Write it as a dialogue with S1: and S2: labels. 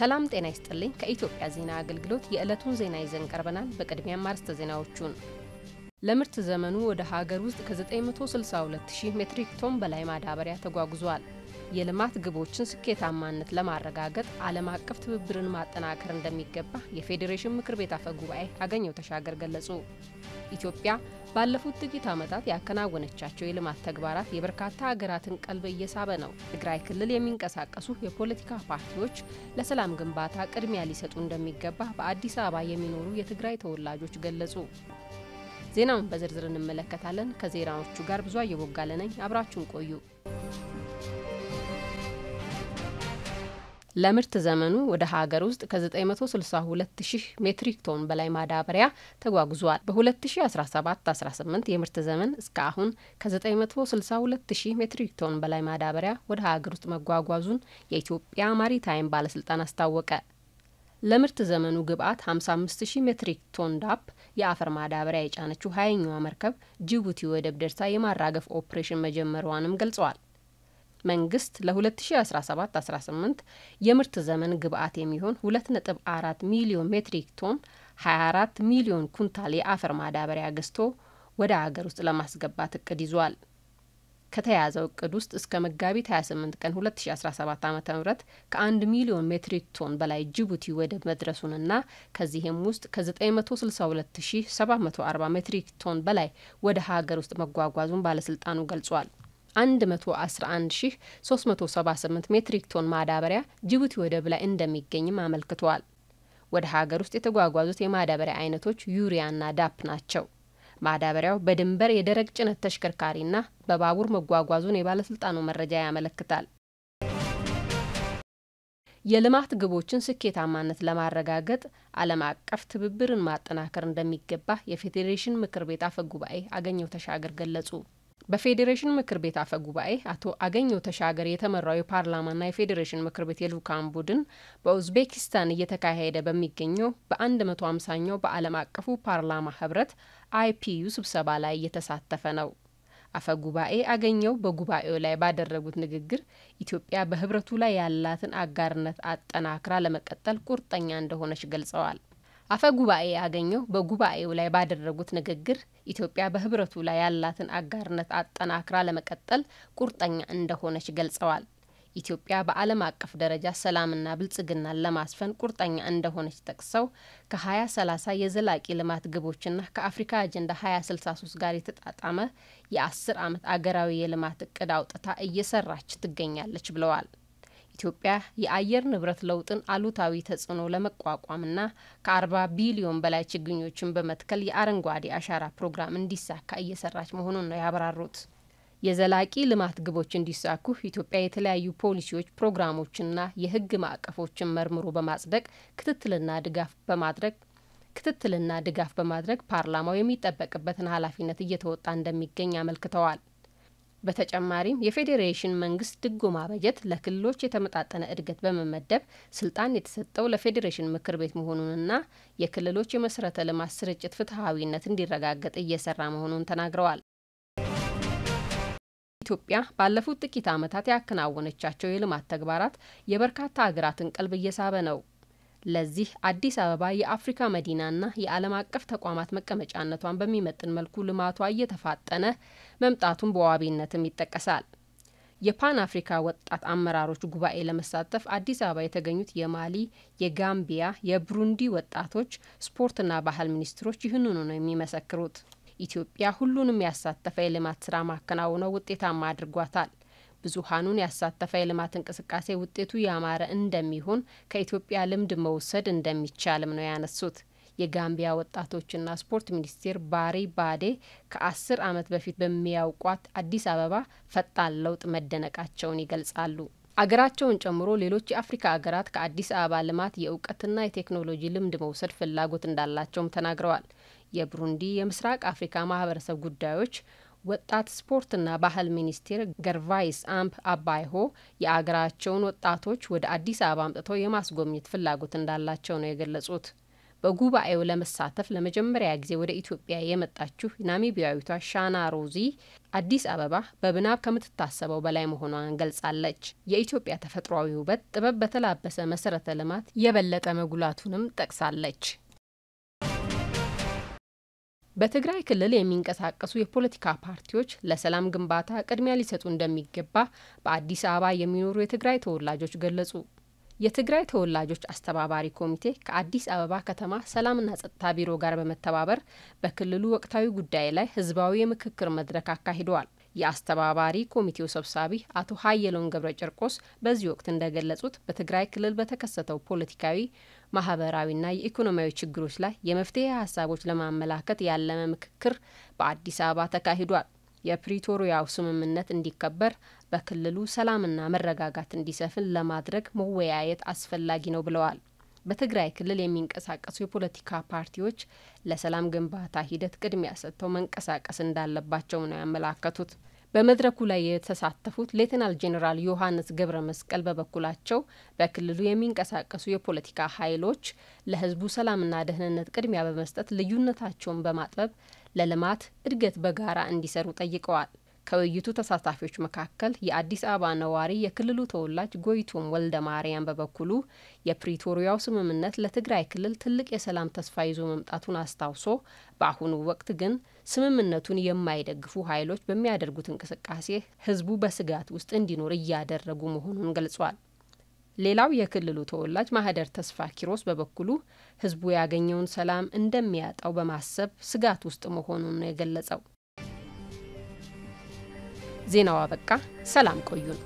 S1: ሰላም ጤና ይስጥልኝ ከኢትዮጵያ ዜና አገልግሎት የዕለቱን ዜና ይዘን ቀርበናል። በቅድሚያ ማርስተ ዜናዎቹን ለምርት ዘመኑ ወደ ሀገር ውስጥ ከ962000 ሜትሪክ ቶን በላይ ማዳበሪያ ተጓጉዟል። የልማት ግቦችን ስኬታማነት ለማረጋገጥ ዓለም አቀፍ ትብብርን ማጠናከር እንደሚገባ የፌዴሬሽን ምክር ቤት አፈ ጉባኤ አገኘው ተሻገር ገለጹ። ኢትዮጵያ ባለፉት ጥቂት ዓመታት ያከናወነቻቸው የልማት ተግባራት የበርካታ ሀገራትን ቀልብ እየሳበ ነው። ትግራይ ክልል የሚንቀሳቀሱ የፖለቲካ ፓርቲዎች ለሰላም ግንባታ ቅድሚያ ሊሰጡ እንደሚገባ በአዲስ አበባ የሚኖሩ የትግራይ ተወላጆች ገለጹ። ዜናውን በዝርዝር እንመለከታለን። ከዜናዎቹ ጋር ብዙ አየቦጋለ ነኝ። አብራችሁን ቆዩ። ለምርት ዘመኑ ወደ ሀገር ውስጥ ከ962000 ሜትሪክ ቶን በላይ ማዳበሪያ ተጓጉዟል። በ2017-18 የምርት ዘመን እስካሁን ከ962000 ሜትሪክ ቶን በላይ ማዳበሪያ ወደ ሀገር ውስጥ መጓጓዙን የኢትዮጵያ ማሪታይም ባለስልጣን አስታወቀ። ለምርት ዘመኑ ግብአት 55000 ሜትሪክ ቶን ዳፕ የአፈር ማዳበሪያ የጫነችው 20ኛዋ መርከብ ጅቡቲ ወደብ ደርሳ የማራገፍ ኦፕሬሽን መጀመሯንም ገልጸዋል። መንግስት ለ2017-18 የምርት ዘመን ግብአት የሚሆን 2.4 ሚሊዮን ሜትሪክ ቶን 24 ሚሊዮን ኩንታል የአፈር ማዳበሪያ ገዝቶ ወደ ሀገር ውስጥ ለማስገባት እቅድ ይዟል። ከተያዘው እቅድ ውስጥ እስከ መጋቢት 28 ቀን 2017 ዓ.ም ከ1 ሚሊዮን ሜትሪክ ቶን በላይ ጅቡቲ ወደብ መድረሱንና ከዚህም ውስጥ ከ962740 ሜትሪክ ቶን በላይ ወደ ሀገር ውስጥ መጓጓዙን ባለስልጣኑ ገልጿል። 111378 ሜትሪክ ቶን ማዳበሪያ ጅቡቲ ወደብ ላይ እንደሚገኝም አመልክቷል። ወደ ሀገር ውስጥ የተጓጓዙት የማዳበሪያ አይነቶች ዩሪያና ዳፕ ናቸው። ማዳበሪያው በድንበር የደረቅ ጭነት ተሽከርካሪና በባቡር መጓጓዙን የባለስልጣኑ መረጃ ያመለክታል። የልማት ግቦችን ስኬታማነት ለማረጋገጥ ዓለም አቀፍ ትብብርን ማጠናከር እንደሚገባ የፌዴሬሽን ምክር ቤት አፈ ጉባኤ አገኘው ተሻገር ገለጹ። በፌዴሬሽን ምክር ቤት አፈ ጉባኤ አቶ አገኘው ተሻገር የተመራው የፓርላማና የፌዴሬሽን ምክር ቤት የልኡካን ቡድን በኡዝቤኪስታን እየተካሄደ በሚገኘው በ150ኛው በዓለም አቀፉ ፓርላማ ህብረት IPU ስብሰባ ላይ እየተሳተፈ ነው። አፈ ጉባኤ አገኘው በጉባኤው ላይ ባደረጉት ንግግር ኢትዮጵያ በህብረቱ ላይ ያላትን አጋርነት አጠናክራ ለመቀጠል ቁርጠኛ እንደሆነች ገልጸዋል። አፈ ጉባኤ አገኘው በጉባኤው ላይ ባደረጉት ንግግር ኢትዮጵያ በህብረቱ ላይ ያላትን አጋርነት አጠናክራ ለመቀጠል ቁርጠኛ እንደሆነች ገልጸዋል። ኢትዮጵያ በዓለም አቀፍ ደረጃ ሰላምና ብልጽግናን ለማስፈን ቁርጠኛ እንደሆነች ጠቅሰው ከ2030 የዘላቂ ልማት ግቦችና ከአፍሪካ አጀንዳ 2063 ጋር የተጣጣመ የ10 ዓመት አገራዊ የልማት እቅድ አውጥታ እየሰራች ትገኛለች ብለዋል። ኢትዮጵያ የአየር ንብረት ለውጥን አሉታዊ ተጽዕኖ ለመቋቋምና ከ40 ቢሊዮን በላይ ችግኞችን በመትከል የአረንጓዴ አሻራ ፕሮግራም እንዲሳካ እየሰራች መሆኑን ነው ያብራሩት። የዘላቂ ልማት ግቦች እንዲሳኩ ኢትዮጵያ የተለያዩ ፖሊሲዎች፣ ፕሮግራሞችና የህግ ማዕቀፎችን መርምሮ በማጽደቅ ክትትልና ድጋፍ በማድረግ ፓርላማው የሚጠበቅበትን ኃላፊነት እየተወጣ እንደሚገኝ አመልክተዋል። በተጨማሪም የፌዴሬሽን መንግስት ድጎማ በጀት ለክልሎች የተመጣጠነ እድገት በመመደብ ስልጣን የተሰጠው ለፌዴሬሽን ምክር ቤት መሆኑንና የክልሎች የመሰረተ ልማት ስርጭት ፍትሃዊነት እንዲረጋገጥ እየሰራ መሆኑን ተናግረዋል። ኢትዮጵያ ባለፉት ጥቂት ዓመታት ያከናወነቻቸው የልማት ተግባራት የበርካታ ሀገራትን ቀልብ እየሳበ ነው። ለዚህ አዲስ አበባ የአፍሪካ መዲናና የዓለም አቀፍ ተቋማት መቀመጫነቷን በሚመጥን መልኩ ልማቷ እየተፋጠነ መምጣቱን በዋቢነትም ይጠቀሳል። የፓን አፍሪካ ወጣት አመራሮች ጉባኤ ለመሳተፍ አዲስ አበባ የተገኙት የማሊ፣ የጋምቢያ፣ የብሩንዲ ወጣቶች ስፖርትና ባህል ሚኒስትሮች ይህንኑ ነው የሚመሰክሩት። ኢትዮጵያ ሁሉንም ያሳተፈ የልማት ስራ ማከናወኗ ውጤታማ አድርጓታል። ብዙሃኑን ያሳተፈ የልማት እንቅስቃሴ ውጤቱ ያማረ እንደሚሆን ከኢትዮጵያ ልምድ መውሰድ እንደሚቻልም ነው ያነሱት። የጋምቢያ ወጣቶችና ስፖርት ሚኒስቴር ባሪ ባዴ ከ10 ዓመት በፊት በሚያውቋት አዲስ አበባ ፈጣን ለውጥ መደነቃቸውን ይገልጻሉ። አገራቸውን ጨምሮ ሌሎች የአፍሪካ ሀገራት ከአዲስ አበባ ልማት የእውቀትና የቴክኖሎጂ ልምድ መውሰድ ፍላጎት እንዳላቸውም ተናግረዋል። የብሩንዲ የምስራቅ አፍሪካ ማህበረሰብ ጉዳዮች ወጣት ስፖርትና ባህል ሚኒስቴር ገርቫይስ አምፕ አባይሆ የአገራቸውን ወጣቶች ወደ አዲስ አበባ አምጥተው የማስጎብኘት ፍላጎት እንዳላቸው ነው የገለጹት። በጉባኤው ለመሳተፍ ለመጀመሪያ ጊዜ ወደ ኢትዮጵያ የመጣችው ናሚቢያዊቷ ሻና ሮዚ አዲስ አበባ በብናብ ከምትታሰበው በላይ መሆኗን ገልጻለች። የኢትዮጵያ ተፈጥሯዊ ውበት ጥበብ በተላበሰ መሰረተ ልማት የበለጠ መጉላቱንም ጠቅሳለች። በትግራይ ክልል የሚንቀሳቀሱ የፖለቲካ ፓርቲዎች ለሰላም ግንባታ ቅድሚያ ሊሰጡ እንደሚገባ በአዲስ አበባ የሚኖሩ የትግራይ ተወላጆች ገለጹ። የትግራይ ተወላጆች አስተባባሪ ኮሚቴ ከአዲስ አበባ ከተማ ሰላምና ጸጥታ ቢሮ ጋር በመተባበር በክልሉ ወቅታዊ ጉዳይ ላይ ህዝባዊ የምክክር መድረክ አካሂደዋል። የአስተባባሪ ኮሚቴው ሰብሳቢ አቶ ሀየሎን ገብረጨርቆስ በዚህ ወቅት እንደገለጹት በትግራይ ክልል በተከሰተው ፖለቲካዊ፣ ማህበራዊና የኢኮኖሚያዊ ችግሮች ላይ የመፍትሄ ሀሳቦች ለማመላከት ያለመ ምክክር በአዲስ አበባ ተካሂዷል። የፕሪቶሪያው ስምምነት እንዲከበር በክልሉ ሰላምና መረጋጋት እንዲሰፍን ለማድረግ መወያየት አስፈላጊ ነው ብለዋል። በትግራይ ክልል የሚንቀሳቀሱ የፖለቲካ ፓርቲዎች ለሰላም ግንባታ ሂደት ቅድሚያ ሰጥተው መንቀሳቀስ እንዳለባቸው ነው ያመላከቱት። በመድረኩ ላይ የተሳተፉት ሌተናል ጄኔራል ዮሐንስ ገብረ መስቀል በበኩላቸው በክልሉ የሚንቀሳቀሱ የፖለቲካ ኃይሎች ለህዝቡ ሰላምና ደህንነት ቅድሚያ በመስጠት ልዩነታቸውን በማጥበብ ለልማት እድገት በጋራ እንዲሰሩ ጠይቀዋል። ከውይይቱ ተሳታፊዎች መካከል የአዲስ አበባ ነዋሪ የክልሉ ተወላጅ ጎይቶም ወልደ ማርያም በበኩሉ የፕሪቶሪያው ስምምነት ለትግራይ ክልል ትልቅ የሰላም ተስፋ ይዞ መምጣቱን አስታውሶ በአሁኑ ወቅት ግን ስምምነቱን የማይደግፉ ኃይሎች በሚያደርጉት እንቅስቃሴ ህዝቡ በስጋት ውስጥ እንዲኖር እያደረጉ መሆኑን ገልጿል። ሌላው የክልሉ ተወላጅ ማህደር ተስፋ ኪሮስ በበኩሉ ህዝቡ ያገኘውን ሰላም እንደሚያጣው በማሰብ ስጋት ውስጥ መሆኑን ነው የገለጸው። ዜናው አበቃ። ሰላም ቆዩን።